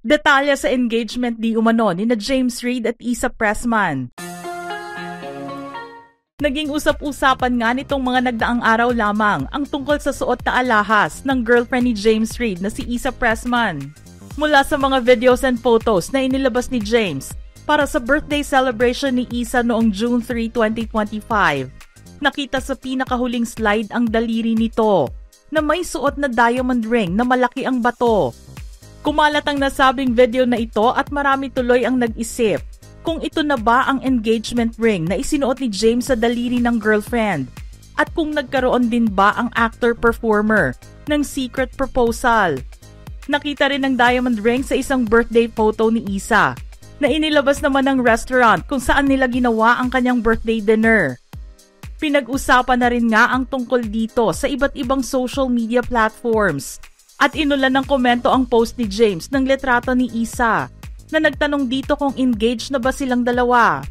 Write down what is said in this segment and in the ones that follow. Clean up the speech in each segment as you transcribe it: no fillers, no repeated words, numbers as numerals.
Detalye sa engagement di umano ni na James Reid at Issa Pressman. Naging usap-usapan nga nitong mga nagdaang araw lamang ang tungkol sa suot na alahas ng girlfriend ni James Reid na si Issa Pressman. Mula sa mga videos and photos na inilabas ni James para sa birthday celebration ni Issa noong June 3, 2025, nakita sa pinakahuling slide ang daliri nito na may suot na diamond ring na malaki ang bato. Kumalat ang nasabing video na ito at marami tuloy ang nag-isip kung ito na ba ang engagement ring na isinuot ni James sa daliri ng girlfriend at kung nagkaroon din ba ang actor-performer ng secret proposal. Nakita rin ang diamond ring sa isang birthday photo ni Issa na inilabas naman ng restaurant kung saan nila ginawa ang kanyang birthday dinner. Pinag-usapan na rin nga ang tungkol dito sa iba't ibang social media platforms at inulan ng komento ang post ni James ng litrato ni Issa na nagtanong dito kung engaged na ba silang dalawa.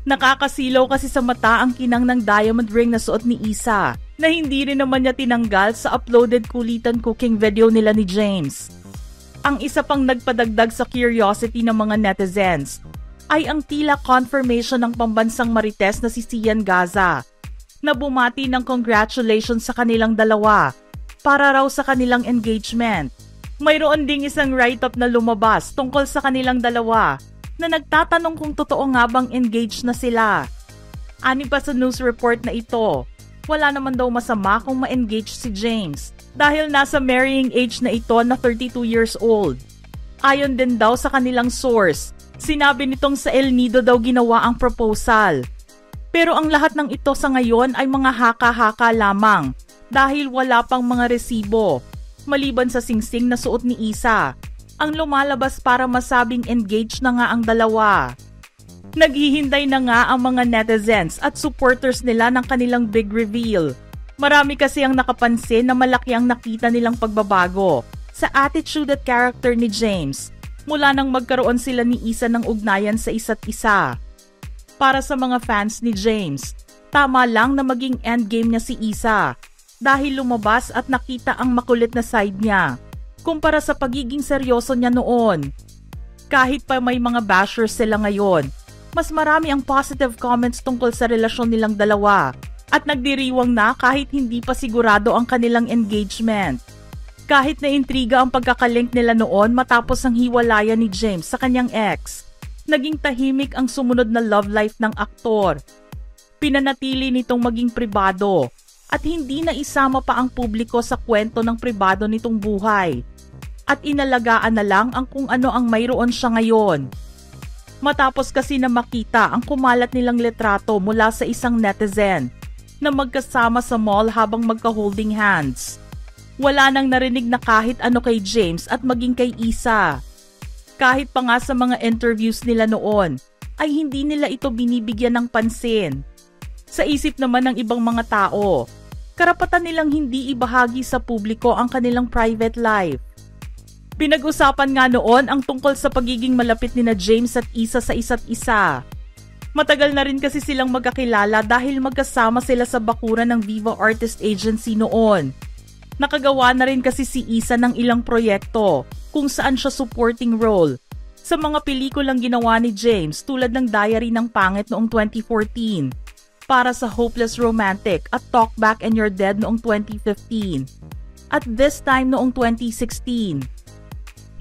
Nakakasilaw kasi sa mata ang kinang ng diamond ring na suot ni Issa na hindi rin naman niya tinanggal sa uploaded kulitan cooking video nila ni James. Ang isa pang nagpadagdag sa curiosity ng mga netizens ay ang tila confirmation ng pambansang marites na si Sian Gaza na bumati ng congratulations sa kanilang dalawa para raw sa kanilang engagement. Mayroon ding isang write-up na lumabas tungkol sa kanilang dalawa na nagtatanong kung totoo nga bang engaged na sila. Ani pa sa news report na ito, wala naman daw masama kung ma-engage si James dahil nasa marrying age na ito na 32 years old. Ayon din daw sa kanilang source, sinabi nitong sa El Nido daw ginawa ang proposal. Pero ang lahat ng ito sa ngayon ay mga haka-haka lamang dahil wala pang mga resibo. Maliban sa singsing na suot ni Issa, ang lumalabas para masabing engaged na nga ang dalawa. Naghihintay na nga ang mga netizens at supporters nila ng kanilang big reveal. Marami kasi ang nakapansin na malaki ang nakita nilang pagbabago sa attitude at character ni James mula nang magkaroon sila ni Issa ng ugnayan sa isa't isa. Para sa mga fans ni James, tama lang na maging endgame niya si Issa dahil lumabas at nakita ang makulit na side niya kumpara sa pagiging seryoso niya noon. Kahit pa may mga bashers sila ngayon, mas marami ang positive comments tungkol sa relasyon nilang dalawa at nagdiriwang na kahit hindi pa sigurado ang kanilang engagement. Kahit na intriga ang pagkakalink nila noon matapos ang hiwalayan ni James sa kanyang ex, naging tahimik ang sumunod na love life ng aktor. Pinanatili nitong maging pribado at hindi na isama pa ang publiko sa kwento ng pribado nitong buhay at inalagaan na lang ang kung ano ang mayroon siya ngayon. Matapos kasi na makita ang kumalat nilang litrato mula sa isang netizen na magkasama sa mall habang magka-holding hands, wala nang narinig na kahit ano kay James at maging kay Issa. Kahit pa nga sa mga interviews nila noon ay hindi nila ito binibigyan ng pansin. Sa isip naman ng ibang mga tao, karapatan nilang hindi ibahagi sa publiko ang kanilang private life. Pinag-usapan nga noon ang tungkol sa pagiging malapit ni na James at Issa sa isa't isa. Matagal na rin kasi silang magkakilala dahil magkasama sila sa bakuran ng Viva Artist Agency noon. Nakagawa na rin kasi si Issa ng ilang proyekto kung saan siya supporting role sa mga pelikulang ginawa ni James tulad ng Diary ng Pangit noong 2014, para sa Hopeless Romantic at Talk Back and You're Dead noong 2015, at This Time noong 2016.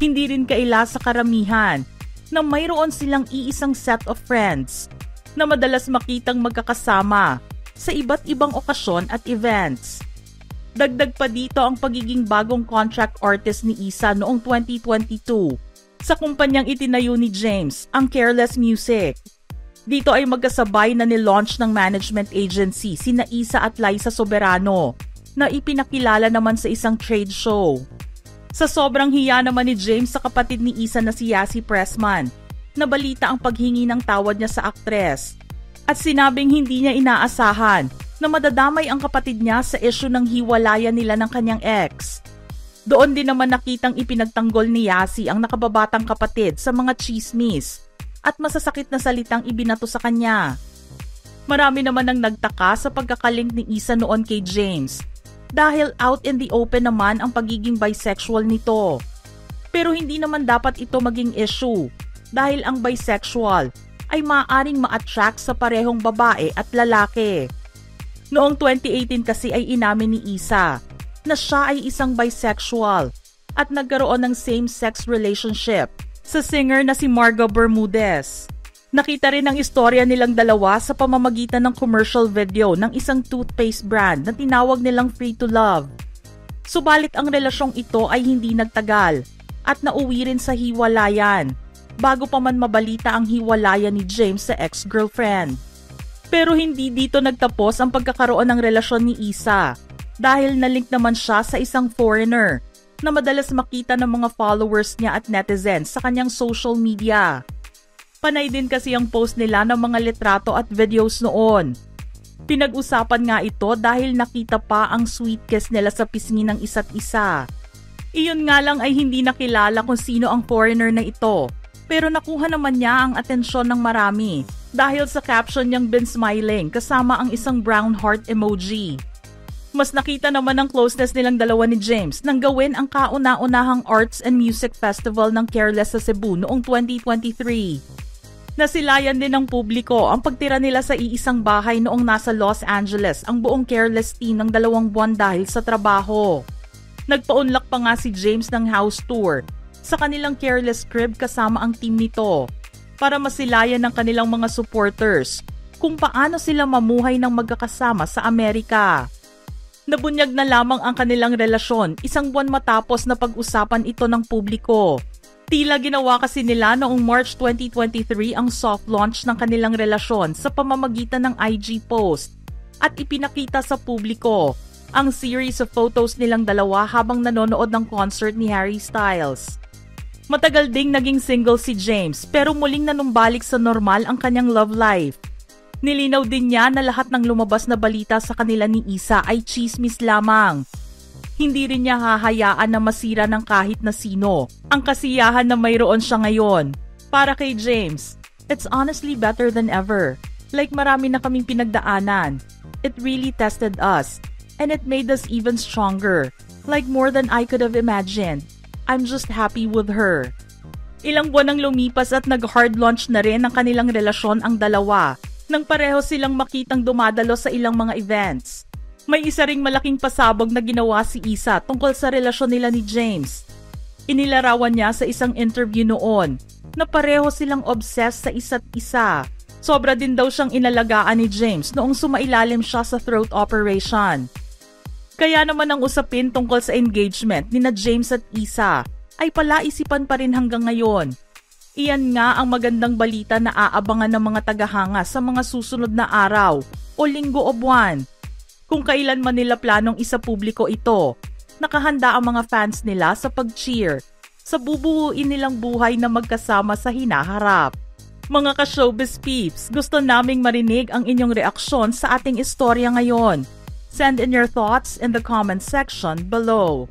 Hindi rin kaila sa karamihan na mayroon silang iisang set of friends na madalas makitang magkakasama sa iba't ibang okasyon at events. Dagdag pa dito ang pagiging bagong contract artist ni Issa noong 2022 sa kumpanyang itinayo ni James, ang Careless Music. Dito ay magkasabay na nilaunch ng management agency sina Issa at Liza Soberano na ipinakilala naman sa isang trade show. Sa sobrang hiya naman ni James sa kapatid ni Issa na si Yassi Pressman, nabalita ang paghingi ng tawad niya sa aktres at sinabing hindi niya inaasahan na madadamay ang kapatid niya sa issue ng hiwalayan nila ng kanyang ex. Doon din naman nakitang ipinagtanggol ni Yassi ang nakababatang kapatid sa mga chismis at masasakit na salitang ibinato sa kanya. Marami naman ang nagtaka sa pagkakalink ni Issa noon kay James dahil out in the open naman ang pagiging bisexual nito. Pero hindi naman dapat ito maging issue dahil ang bisexual ay maaaring ma-attract sa parehong babae at lalaki. Noong 2018 kasi ay inamin ni Isa na siya ay isang bisexual at nagkaroon ng same-sex relationship sa singer na si Marga Bermudez. Nakita rin ang istorya nilang dalawa sa pamamagitan ng commercial video ng isang toothpaste brand na tinawag nilang Free to Love. Subalit ang relasyong ito ay hindi nagtagal at nauwi rin sa hiwalayan bago pa man mabalita ang hiwalayan ni James sa ex-girlfriend. Pero hindi dito nagtapos ang pagkakaroon ng relasyon ni Isa dahil nalink naman siya sa isang foreigner na madalas makita ng mga followers niya at netizens sa kanyang social media. Panay din kasi ang post nila ng mga litrato at videos noon. Pinag-usapan nga ito dahil nakita pa ang sweet kiss nila sa pisngi ng isa't isa. Iyon nga lang ay hindi nakilala kung sino ang foreigner na ito. Pero nakuha naman niya ang atensyon ng marami dahil sa caption niyang been smiling kasama ang isang brown heart emoji. Mas nakita naman ang closeness nilang dalawa ni James nang gawin ang kauna-unahang Arts and Music Festival ng Careless sa Cebu noong 2023. Nasilayan din ng publiko ang pagtira nila sa iisang bahay noong nasa Los Angeles ang buong Careless team ng 2 buwan dahil sa trabaho. Nagpaunlak pa nga si James ng house tour sa kanilang Careless crib kasama ang team nito para masilayan ng kanilang mga supporters kung paano sila mamuhay ng magkakasama sa Amerika. Nabunyag na lamang ang kanilang relasyon 1 buwan matapos na pag-usapan ito ng publiko. Tila ginawa kasi nila noong March 2023 ang soft launch ng kanilang relasyon sa pamamagitan ng IG post at ipinakita sa publiko ang series of photos nilang dalawa habang nanonood ng concert ni Harry Styles. Matagal ding naging single si James pero muling nanumbalik sa normal ang kanyang love life. Nilinaw din niya na lahat ng lumabas na balita sa kanila ni Isa ay chismis lamang. Hindi rin niya hahayaan na masira ng kahit na sino ang kasiyahan na mayroon siya ngayon. Para kay James, it's honestly better than ever. Like marami na kaming pinagdaanan. It really tested us and it made us even stronger. Like more than I could have imagined. I'm just happy with her. Ilang buwan ang lumipas at nag-hard launch na rin ang kanilang relasyon ang dalawa nang pareho silang makitang dumadalo sa ilang mga events. May isa ring malaking pasabog na ginawa si Isa tungkol sa relasyon nila ni James. Inilarawan niya sa isang interview noon na pareho silang obsessed sa isa't isa. Sobra din daw siyang inalagaan ni James noong sumailalim siya sa throat operation. Kaya naman ang usapin tungkol sa engagement ni na James at Isa ay palaisipan pa rin hanggang ngayon. Iyan nga ang magandang balita na aabangan ng mga tagahanga sa mga susunod na araw o linggo o buwan. Kung kailan man nila planong isapubliko ito, nakahanda ang mga fans nila sa pag-cheer sa bubuuin nilang buhay na magkasama sa hinaharap. Mga ka-showbiz peeps, gusto naming marinig ang inyong reaksyon sa ating istorya ngayon. Send in your thoughts in the comment section below.